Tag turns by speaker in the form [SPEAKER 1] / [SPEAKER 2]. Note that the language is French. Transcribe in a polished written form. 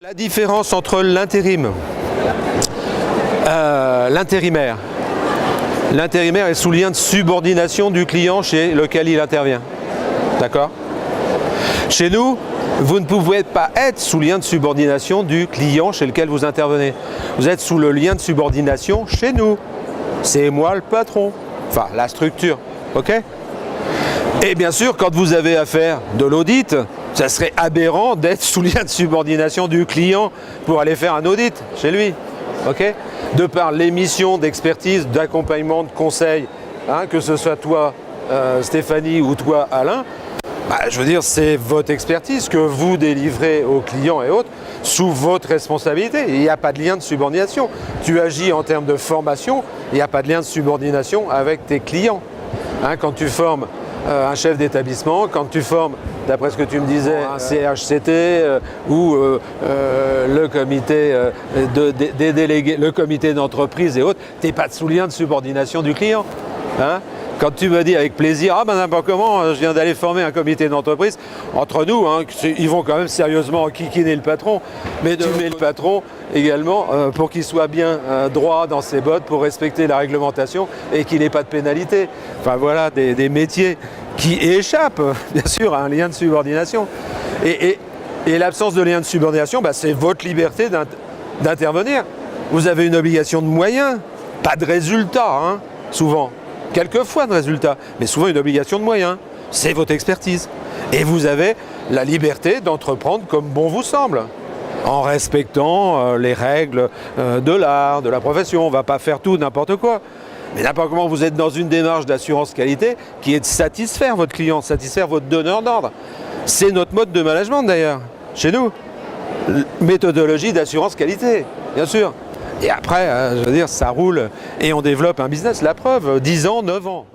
[SPEAKER 1] La différence entre l'intérim, l'intérimaire. L'intérimaire est sous lien de subordination du client chez lequel il intervient. D'accord? Chez nous, vous ne pouvez pas être sous lien de subordination du client chez lequel vous intervenez. Vous êtes sous le lien de subordination chez nous. C'est moi le patron. Enfin, la structure. OK? Et bien sûr, quand vous avez affaire de l'audit, ça serait aberrant d'être sous lien de subordination du client pour aller faire un audit chez lui. Okay, de par les missions d'expertise, d'accompagnement, de conseil, hein, que ce soit toi, Stéphanie, ou toi, Alain, je veux dire, c'est votre expertise que vous délivrez aux clients et autres sous votre responsabilité. Il n'y a pas de lien de subordination. Tu agis en termes de formation, il n'y a pas de lien de subordination avec tes clients. Hein, quand tu formes un chef d'établissement, quand tu formes, d'après ce que tu me disais, un CHCT ou le comité des délégués, le comité d'entreprise et autres, tu n'es pas sous lien de subordination du client. Hein? Quand tu me dis avec plaisir, n'importe comment, je viens d'aller former un comité d'entreprise, entre nous, hein, ils vont quand même sérieusement enquiquiner le patron, mais tu mets le patron également pour qu'il soit bien droit dans ses bottes, pour respecter la réglementation et qu'il n'ait pas de pénalité. Enfin voilà, des métiers qui échappent, bien sûr, à un lien de subordination. Et l'absence de lien de subordination, c'est votre liberté d'intervenir. Vous avez une obligation de moyens, pas de résultat, hein, souvent. Quelquefois de résultats, mais souvent une obligation de moyens. C'est votre expertise. Et vous avez la liberté d'entreprendre comme bon vous semble, en respectant les règles de l'art, de la profession. On ne va pas faire tout n'importe quoi. Mais n'importe comment, vous êtes dans une démarche d'assurance qualité qui est de satisfaire votre client, satisfaire votre donneur d'ordre. C'est notre mode de management d'ailleurs, chez nous. Méthodologie d'assurance qualité, bien sûr. Et après, je veux dire, ça roule et on développe un business. La preuve, 10 ans, 9 ans.